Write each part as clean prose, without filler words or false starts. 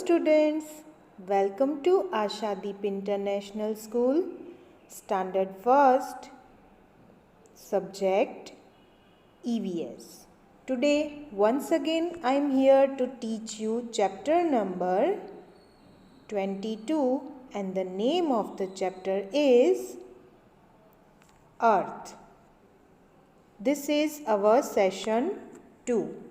students, welcome to Ashadeep International School, Standard First, Subject EVS. Today, once again, I am here to teach you chapter number 22 and the name of the chapter is Earth. This is our session 2.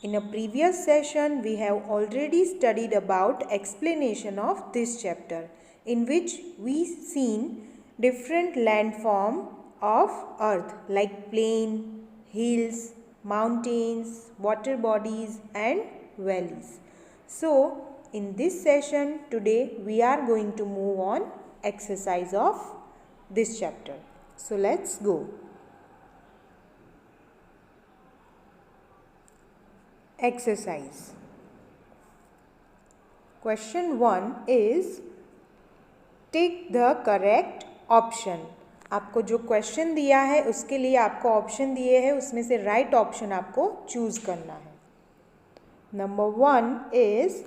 In a previous session, we have already studied about explanation of this chapter, in which we seen different landform of earth like plain, hills, mountains, water bodies and valleys. So, in this session today, we are going to move on exercise of this chapter. So, let's go. Exercise. Question 1 is tick the correct option. आपको जो question दिया है उसके लिए आपको option दिए हैं, उसमें से राइट ऑप्शन आपको चूज करना है. Number 1 is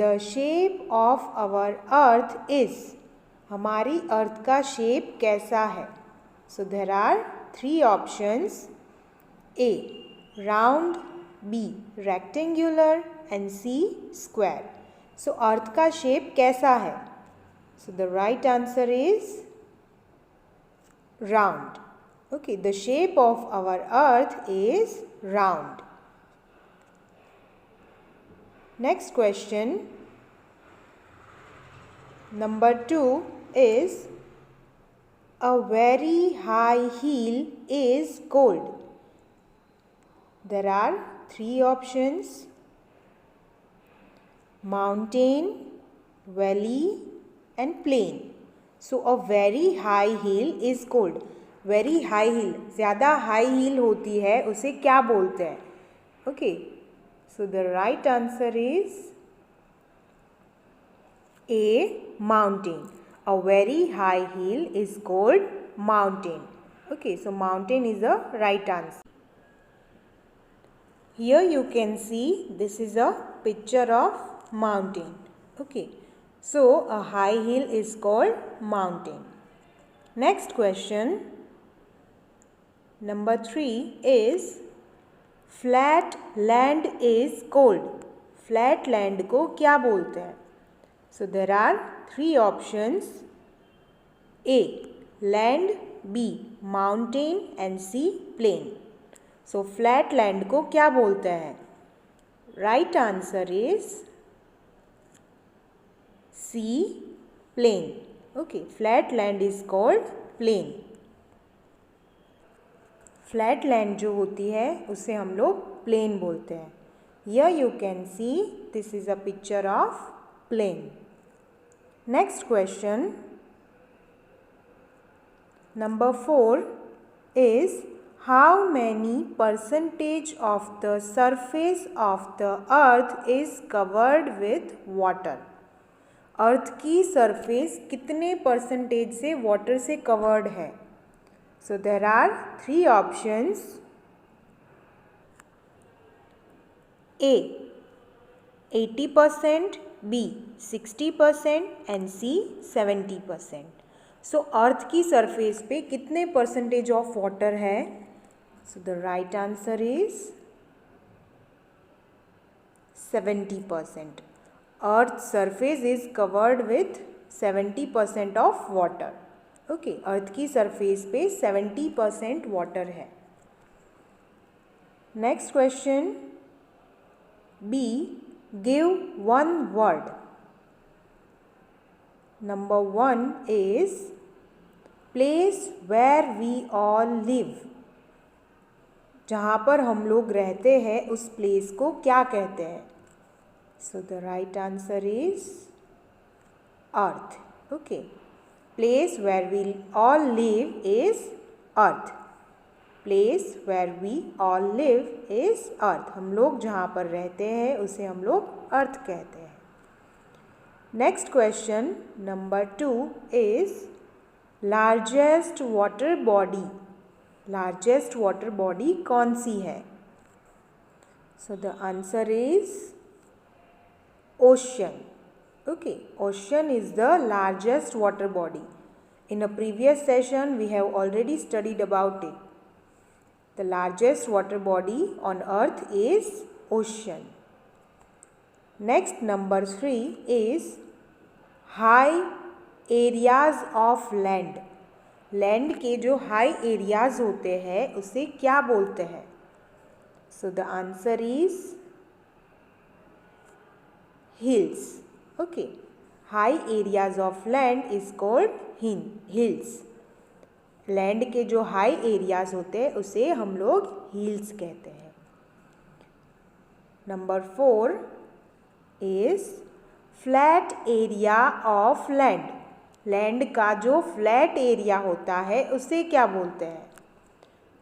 the shape of our earth is. हमारी अर्थ का शेप कैसा है? So there are 3 options. A round, B rectangular and C square. So earth का शेप कैसा है? So the right answer is round. Okay, the shape of our earth is round. Next question. Number 2 is a very high hill is called. There are 3 options: mountain, valley and plain. So a very high hill is called. Very high hill, ज़्यादा high hill होती है उसे क्या बोलते हैं? Okay, so the right answer is A mountain. A very high hill is called mountain. Okay, so mountain is the right answer. Here you can see this is a picture of mountain. Okay, so a high hill is called mountain. Next question. Number 3 is flat land is called. Flat land को क्या बोलते हैं? So there are 3 options. A land, B mountain and C plain. So flat land को क्या बोलते हैं? Right answer is C plain. Okay, flat land is called plain. Flat land जो होती है उसे हम लोग plain बोलते हैं. Here you can see this is a picture of plain. Next question. Number 4 is how many percentage of the surface of the earth is covered with water? अर्थ की surface कितने परसेंटेज से वाटर से covered है? So there are 3 options. A 80%, B 60% and C 70%. So earth की surface पे कितने percentage of water है? So the right answer is 70%. Earth's surface is covered with 70% of water. Okay, अर्थ की surface पे 70% water है. Next question. B give one word. Number 1 is place where we all live. जहाँ पर हम लोग रहते हैं उस प्लेस को क्या कहते हैं? So the right answer is earth. Okay, place where we all live is earth. Place where we all live is earth. हम लोग जहाँ पर रहते हैं उसे हम लोग अर्थ कहते हैं. Next question. Number 2 is largest water body. Largest water body कौन सी है? So the answer is Ocean. Okay, ocean is the largest water body. In a previous session, we have already studied about it. The largest water body on earth is ocean. Next, number 3 is high areas of land. Land के जो high areas होते हैं उसे क्या बोलते हैं? So the answer is hills. Okay, high areas of land is called hills. Land के जो हाई एरियाज होते हैं उसे हम लोग हिल्स कहते हैं. Number 4 is flat area of land. Land का जो फ्लैट एरिया होता है उसे क्या बोलते हैं?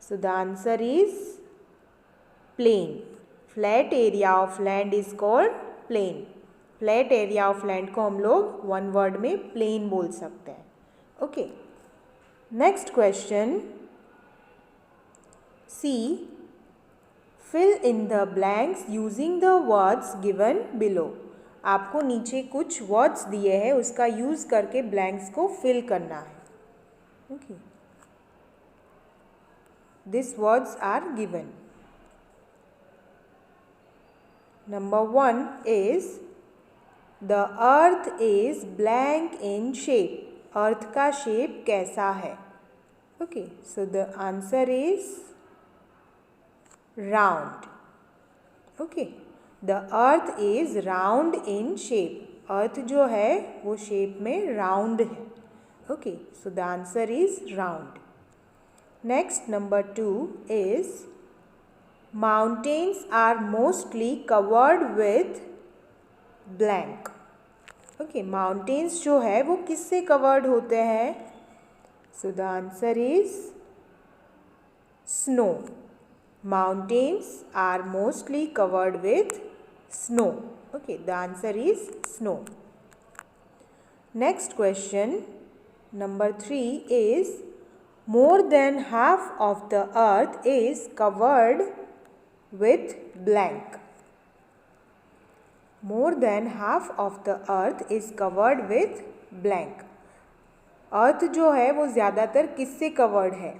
So the answer is plain. Flat area of land is called plain. Flat area of land को हम लोग वन वर्ड में प्लेन बोल सकते हैं. Okay, next question C. Fill in the blanks using the words given below. आपको नीचे कुछ वर्ड्स दिए हैं, उसका यूज करके ब्लैंक्स को फिल करना है. Okay, this words are given. Number 1 is the earth is blank in shape. Earth का शेप कैसा है? Okay, so the answer is round. Okay, the earth is round in shape. Earth जो है वो shape में round है. Okay, so the answer is round. Next, number 2 is mountains are mostly covered with blank. Okay, mountains जो है वो किससे covered होते हैं? So the answer is snow. Mountains are mostly covered with snow. Okay, the answer is snow. Next question number 3 is more than half of the earth is covered with blank. More than half of the earth is covered with blank. अर्थ जो है वो ज़्यादातर किससे covered है?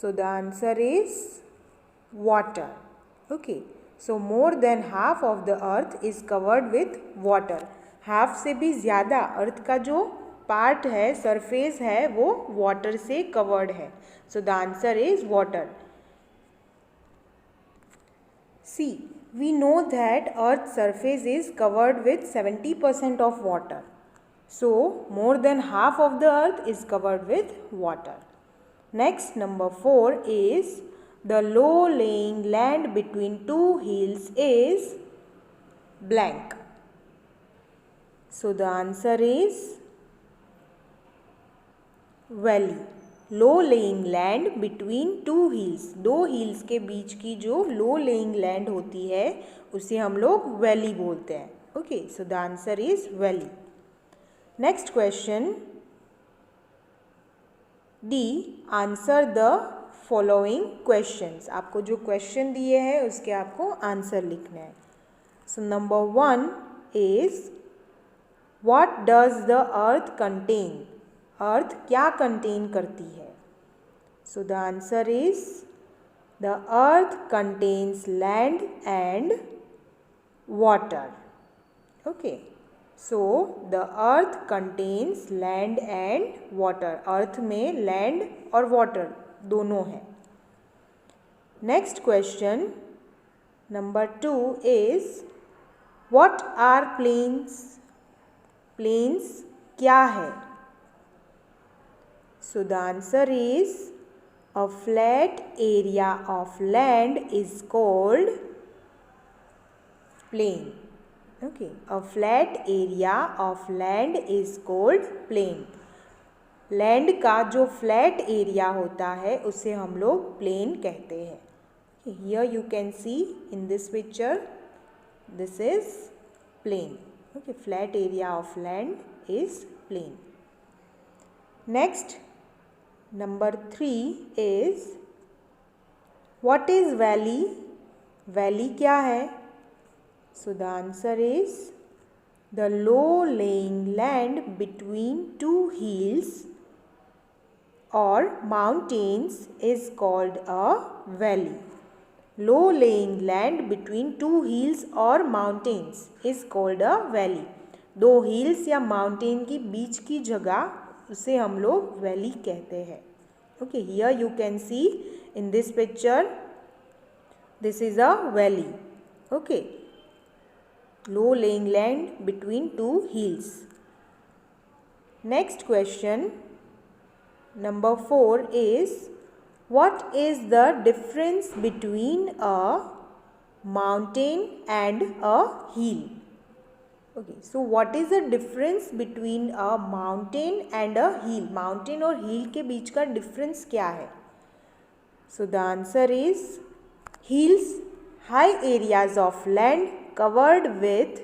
So the answer is water. Okay, so more than half of the earth is covered with water. Half से भी ज़्यादा अर्थ का जो पार्ट है, सरफेस है, वो वाटर से कवर्ड है. So the answer is water. See, we know that Earth's surface is covered with 70% of water. So, more than half of the Earth is covered with water. Next, number 4 is the low-lying land between two hills is blank. So, the answer is valley. Low laying land between two hills. दो hills के बीच की जो लो laying land होती है उसे हम लोग valley बोलते हैं. Okay, so the answer is valley. Next question D. Answer the following questions. आपको जो क्वेश्चन दिए हैं उसके आपको आंसर लिखना है. So number 1 is what does the earth contain. Earth क्या कंटेन करती है? So the answer is the earth contains land and water. Okay, so the earth contains land and water. Earth में लैंड और water दोनों हैं. Next question number 2 is what are plains. Plains क्या है? So the answer is a flat area of land is called plain. Okay, a flat area of land is called plain. Land का जो flat area होता है उसे हम लोग plane कहते हैं. Here you can see in this picture, this is plain. Okay, flat area of land is plain. Next, number 3 is what is valley. Valley क्या है? So the answer is The low-lying land between two hills or mountains is called a valley. Low-lying land between two hills or mountains is called a valley. दो hills या mountain की बीच की जगह उसे हम लोग valley कहते हैं. Okay, here you can see in this picture, this is a valley. Okay, low-lying land between two hills. Next question, number 4 is, what is the difference between a mountain and a hill? Okay, so what is the difference between a mountain and a hill? Mountain और hill के बीच का difference क्या है? So the answer is, hills, high areas of land covered with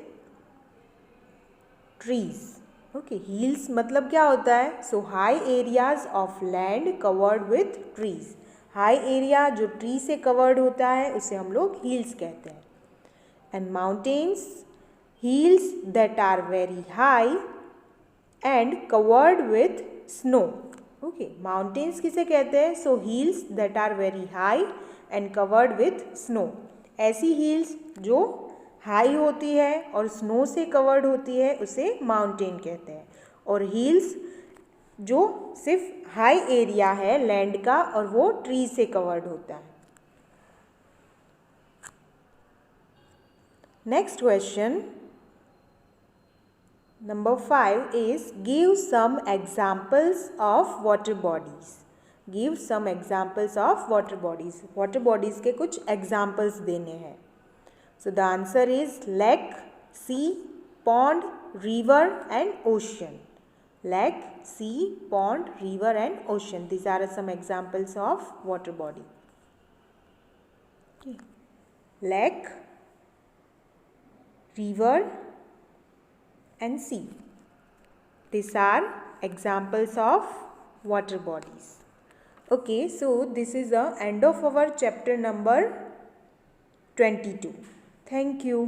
trees. Okay, hills मतलब क्या होता है? So high areas of land covered with trees. High area जो tree से covered होता है उसे हम लोग hills कहते हैं. And mountains, hills that are very high and covered with snow. Okay, mountains किसे कहते हैं? So hills that are very high and covered with snow. ऐसी hills जो हाई होती है और स्नो से कवर्ड होती है उसे माउंटेन कहते हैं. और हिल्स जो सिर्फ हाई एरिया है लैंड का और वो ट्री से कवर्ड होता है. Next question number 5 is, give some examples of water bodies. Give some examples of water bodies. Water bodies के कुछ एग्जाम्पल्स देने हैं. So the answer is lake, sea, pond, river and ocean. Lake, sea, pond, river and ocean. These are some examples of water body. Okay. Lake, river and sea. These are examples of water bodies. Okay, so this is the end of our chapter number 22. Thank you.